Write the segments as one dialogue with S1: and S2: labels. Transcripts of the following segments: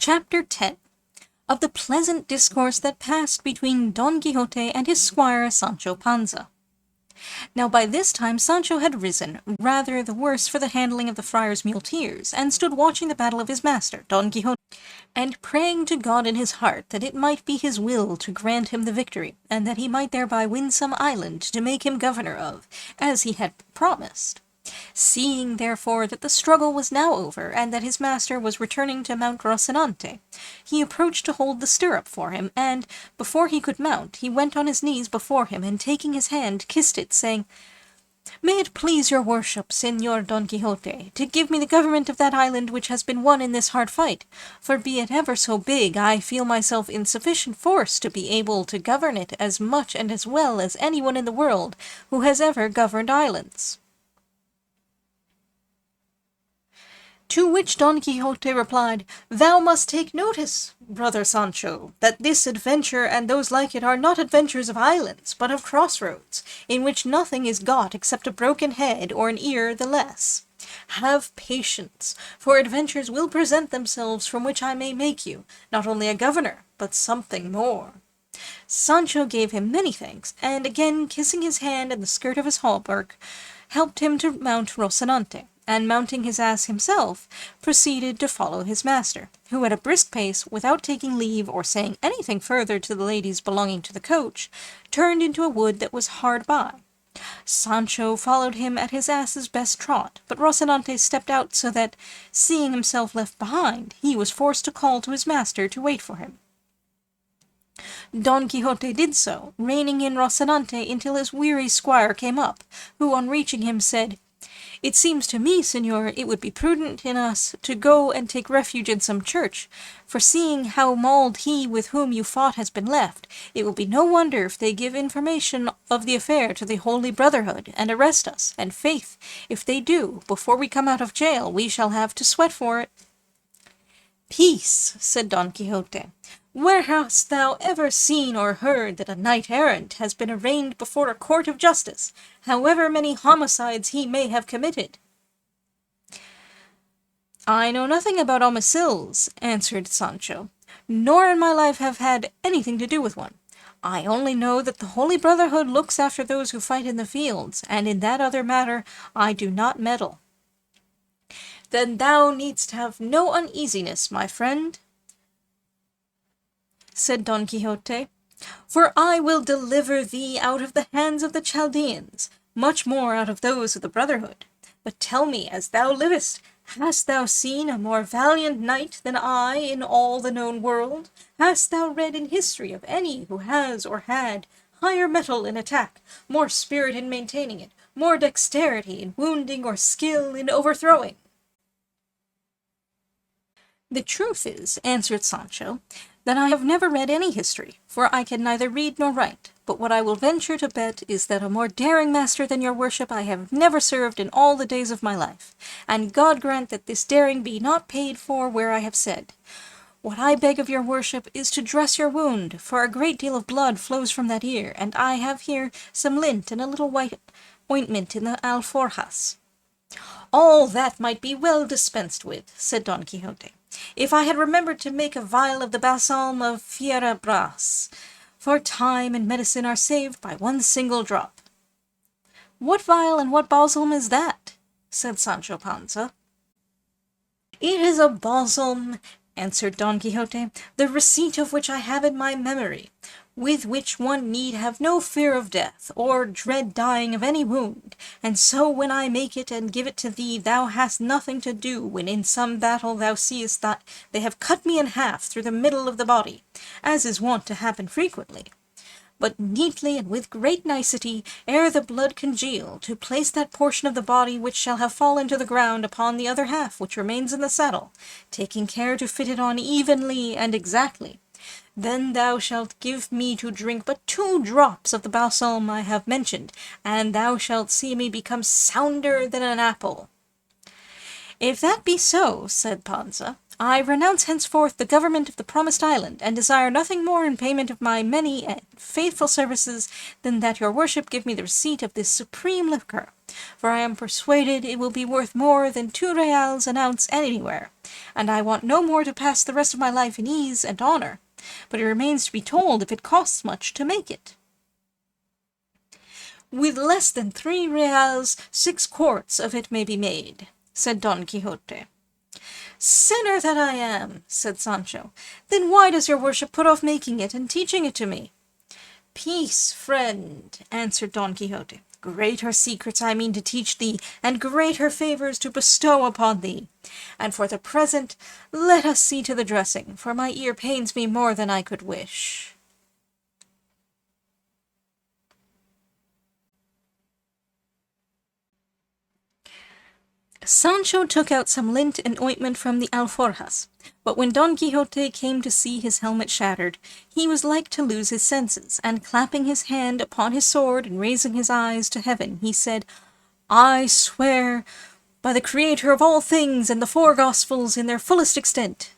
S1: Chapter 10 of the pleasant discourse that passed between Don Quixote and his squire Sancho Panza. Now by this time Sancho had risen, rather the worse for the handling of the friar's muleteers, and stood watching the battle of his master, Don Quixote, and praying to God in his heart that it might be his will to grant him the victory, and that he might thereby win some island to make him governor of, as he had promised. Seeing, therefore, that the struggle was now over, and that his master was returning to Mount Rocinante, he approached to hold the stirrup for him, and, before he could mount, he went on his knees before him, and taking his hand, kissed it, saying, "May it please your worship, Señor Don Quixote, to give me the government of that island which has been won in this hard fight, for be it ever so big, I feel myself in sufficient force to be able to govern it as much and as well as anyone in the world who has ever governed islands." To which Don Quixote replied, "Thou must take notice, brother Sancho, that this adventure and those like it are not adventures of islands, but of crossroads, in which nothing is got except a broken head or an ear the less. Have patience, for adventures will present themselves from which I may make you, not only a governor, but something more." Sancho gave him many thanks, and again kissing his hand and the skirt of his hauberk, helped him to mount Rocinante, and mounting his ass himself, proceeded to follow his master, who at a brisk pace, without taking leave or saying anything further to the ladies belonging to the coach, turned into a wood that was hard by. Sancho followed him at his ass's best trot, but Rocinante stepped out so that, seeing himself left behind, he was forced to call to his master to wait for him. Don Quixote did so, reining in Rocinante until his weary squire came up, who on reaching him said, "It seems to me, señor, it would be prudent in us to go and take refuge in some church, for seeing how mauled he with whom you fought has been left, it will be no wonder if they give information of the affair to the Holy Brotherhood, and arrest us, and faith, if they do, before we come out of jail, we shall have to sweat for it." "Peace," said Don Quixote. "Where hast thou ever seen or heard that a knight-errant has been arraigned before a court of justice, however many homicides he may have committed?" "I know nothing about homicides," answered Sancho, "nor in my life have had anything to do with one. I only know that the Holy Brotherhood looks after those who fight in the fields, and in that other matter I do not meddle." "Then thou needst have no uneasiness, my friend," said Don Quixote, "for I will deliver thee out of the hands of the Chaldeans, much more out of those of the Brotherhood. But tell me, as thou livest, hast thou seen a more valiant knight than I in all the known world? Hast thou read in history of any who has or had higher mettle in attack, more spirit in maintaining it, more dexterity in wounding, or skill in overthrowing?" "The truth is," answered Sancho, "that I have never read any history, for I can neither read nor write, but what I will venture to bet is that a more daring master than your worship I have never served in all the days of my life, and God grant that this daring be not paid for where I have said. What I beg of your worship is to dress your wound, for a great deal of blood flows from that ear, and I have here some lint and a little white ointment in the alforjas." "All that might be well dispensed with," said Don Quixote, "if I had remembered to make a vial of the balsam of Fierabras, for time and medicine are saved by one single drop." "What vial and what balsam is that?" said Sancho Panza. "It is a balsam," answered Don Quixote, "the receipt of which I have in my memory, with which one need have no fear of death, or dread dying of any wound, and so when I make it and give it to thee, thou hast nothing to do when in some battle thou seest that they have cut me in half through the middle of the body, as is wont to happen frequently, but neatly and with great nicety, ere the blood congeal, to place that portion of the body which shall have fallen to the ground upon the other half which remains in the saddle, taking care to fit it on evenly and exactly. Then thou shalt give me to drink but 2 drops of the balsam I have mentioned, and thou shalt see me become sounder than an apple." "If that be so," said Panza, I renounce henceforth the government of the promised island, and desire nothing more in payment of my many and faithful services than that your worship give me the receipt of this supreme liquor, for I am persuaded it will be worth more than 2 reals an ounce anywhere, and I want no more to pass the rest of my life in ease and honour, but it remains to be told if it costs much to make it. With less than 3 reals, 6 quarts of it may be made, said Don Quixote. Sinner that I am, said Sancho, then why does your worship put off making it and teaching it to me? Peace, friend, answered Don Quixote. Greater secrets I mean to teach thee, and greater favours to bestow upon thee. And for the present, let us see to the dressing, for my ear pains me more than I could wish. Sancho took out some lint and ointment from the alforjas, but when Don Quixote came to see his helmet shattered, he was like to lose his senses, and clapping his hand upon his sword and raising his eyes to heaven, he said, I swear by the Creator of all things and the 4 Gospels in their fullest extent,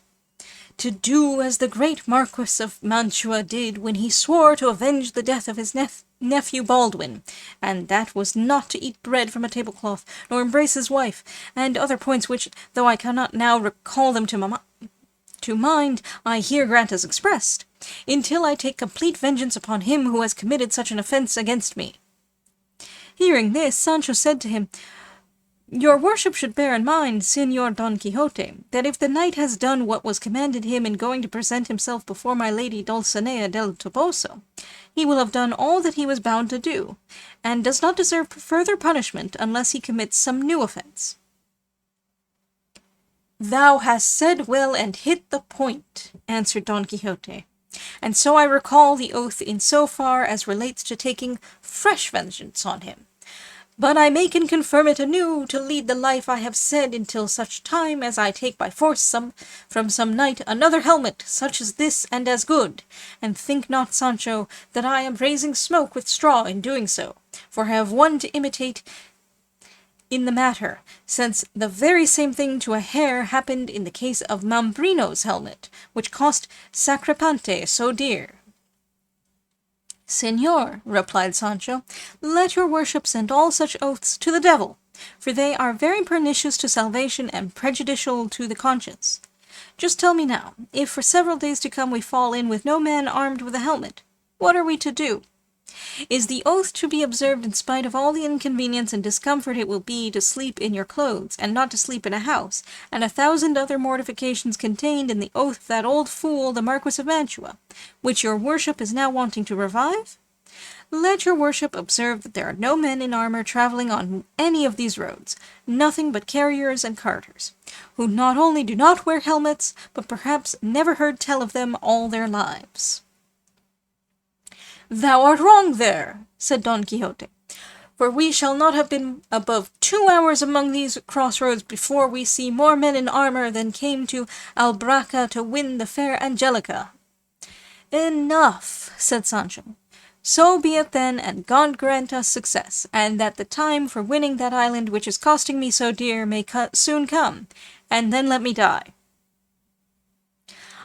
S1: to do as the great Marquis of Mantua did when he swore to avenge the death of his nephew Baldwin, and that was not to eat bread from a tablecloth, nor embrace his wife, and other points which, though I cannot now recall them to mind, I here grant as expressed, until I take complete vengeance upon him who has committed such an offence against me. Hearing this, Sancho said to him, Your worship should bear in mind, Señor Don Quixote, that if the knight has done what was commanded him in going to present himself before my lady Dulcinea del Toboso, he will have done all that he was bound to do, and does not deserve further punishment unless he commits some new offence. Thou hast said well and hit the point, answered Don Quixote, and so I recall the oath in so far as relates to taking fresh vengeance on him. But I make and confirm it anew to lead the life I have said until such time as I take by force from some knight another helmet such as this and as good, and think not, Sancho, that I am raising smoke with straw in doing so, for I have one to imitate in the matter, since the very same thing to a hair happened in the case of Mambrino's helmet, which cost Sacripante so dear. Señor, replied Sancho, let your worship send all such oaths to the devil, for they are very pernicious to salvation and prejudicial to the conscience. Just tell me now, if for several days to come we fall in with no man armed with a helmet, what are we to do? Is the oath to be observed in spite of all the inconvenience and discomfort it will be to sleep in your clothes, and not to sleep in a house, and 1,000 other mortifications contained in the oath of that old fool the Marquis of Mantua, which your worship is now wanting to revive? Let your worship observe that there are no men in armour travelling on any of these roads, nothing but carriers and carters, who not only do not wear helmets, but perhaps never heard tell of them all their lives. Thou art wrong there, said Don Quixote, for we shall not have been above 2 hours among these crossroads before we see more men in armour than came to Albraca to win the fair Angelica. Enough, said Sancho. So be it then, and God grant us success, and that the time for winning that island which is costing me so dear may soon come, and then let me die.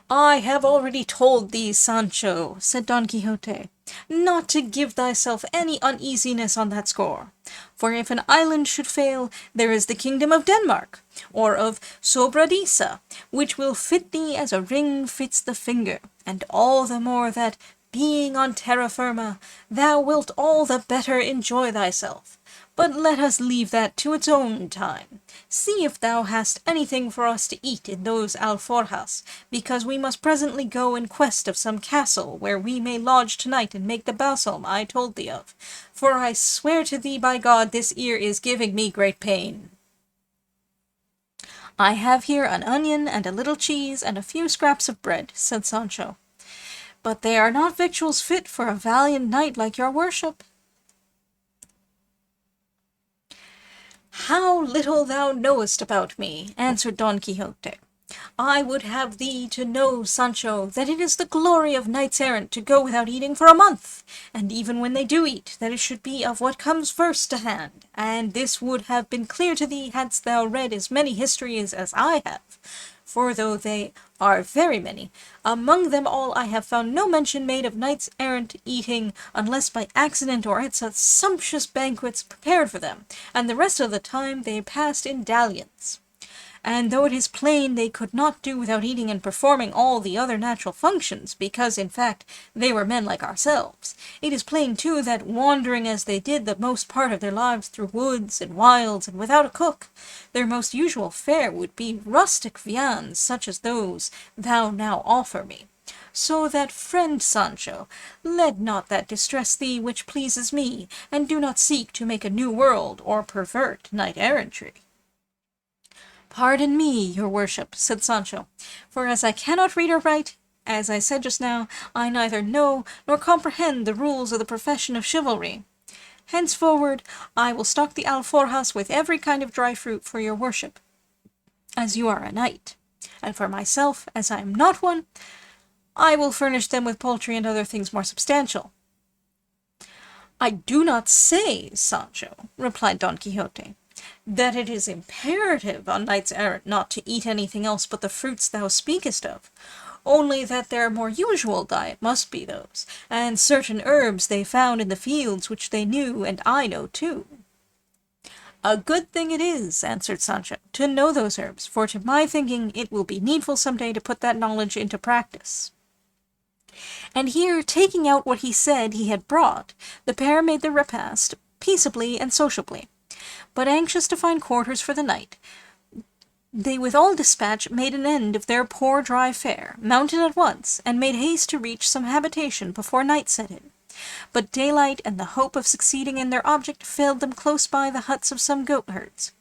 S1: I have already told thee, Sancho, said Don Quixote, not to give thyself any uneasiness on that score, for if an island should fail, there is the kingdom of Denmark, or of Sobradisa, which will fit thee as a ring fits the finger, and all the more that, being on terra firma, thou wilt all the better enjoy thyself. But let us leave that to its own time. See if thou hast anything for us to eat in those alforjas, because we must presently go in quest of some castle where we may lodge tonight and make the balsam I told thee of, for I swear to thee by God this ear is giving me great pain. I have here an onion and a little cheese and a few scraps of bread, said Sancho, but they are not victuals fit for a valiant knight like your worship. How little thou knowest about me, answered Don Quixote. I would have thee to know, Sancho, that it is the glory of knights-errant to go without eating for a month, and even when they do eat, that it should be of what comes first to hand, and this would have been clear to thee hadst thou read as many histories as I have. for though they are very many, among them all I have found no mention made of knights-errant eating, unless by accident or at such sumptuous banquets prepared for them, and the rest of the time they passed in dalliance. And though it is plain they could not do without eating and performing all the other natural functions, because, in fact, they were men like ourselves, it is plain, too, that, wandering as they did the most part of their lives through woods and wilds, and without a cook, their most usual fare would be rustic viands such as those thou now offer me. So that, friend Sancho, let not that distress thee which pleases me, and do not seek to make a new world, or pervert knight-errantry. Pardon me, your worship, said Sancho, for as I cannot read or write, as I said just now, I neither know nor comprehend the rules of the profession of chivalry. Henceforward I will stock the alforjas with every kind of dry fruit for your worship, as you are a knight, and for myself, as I am not one, I will furnish them with poultry and other things more substantial. I do not say, Sancho, replied Don Quixote, that it is imperative on knights-errant not to eat anything else but the fruits thou speakest of, only that their more usual diet must be those, and certain herbs they found in the fields which they knew, and I know too. A good thing it is, answered Sancho, to know those herbs, for to my thinking it will be needful some day to put that knowledge into practice. And here, taking out what he said he had brought, the pair made their repast peaceably and sociably. But anxious to find quarters for the night, they with all dispatch made an end of their poor dry fare, mounted at once, and made haste to reach some habitation before night set in. But daylight and the hope of succeeding in their object failed them close by the huts of some goatherds.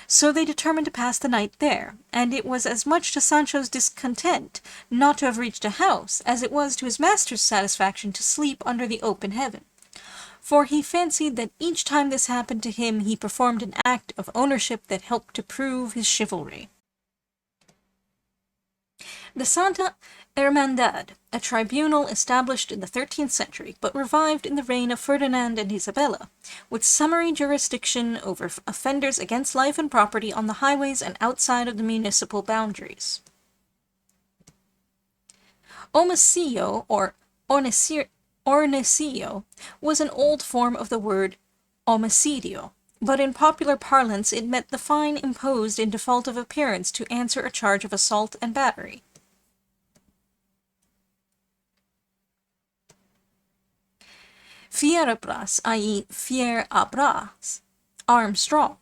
S1: So they determined to pass the night there, and it was as much to Sancho's discontent not to have reached a house, as it was to his master's satisfaction to sleep under the open heaven. For he fancied that each time this happened to him he performed an act of ownership that helped to prove his chivalry. The Santa Hermandad, a tribunal established in the 13th century, but revived in the reign of Ferdinand and Isabella, with summary jurisdiction over offenders against life and property on the highways and outside of the municipal boundaries. Homicidio, or Ornecillo, was an old form of the word homicidio, but in popular parlance it meant the fine imposed in default of appearance to answer a charge of assault and battery. Fierabras, i.e. fier a bras, arm strong,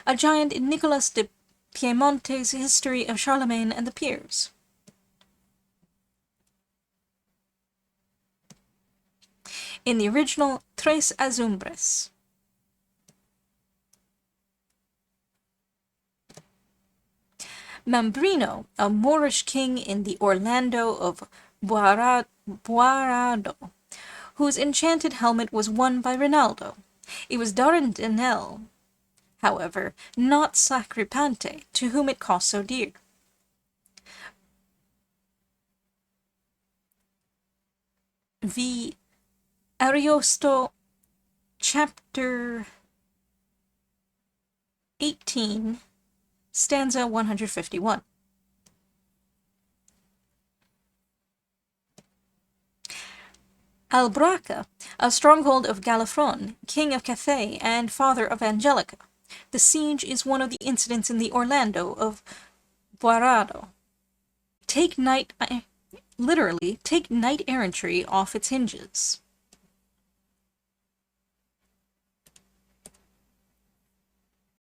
S1: a giant in Nicholas de Piemonte's History of Charlemagne and the Peers. In the original, Tres Azumbres. Mambrino, a Moorish king in the Orlando of Buarado, whose enchanted helmet was won by Rinaldo. It was Dardanel, however, not Sacripante, to whom it cost so dear. V. Ariosto, chapter 18, stanza 151. Albraca, a stronghold of Galafron, king of Cathay and father of Angelica. The siege is one of the incidents in the Orlando of Buarado. Literally, take knight-errantry off its hinges.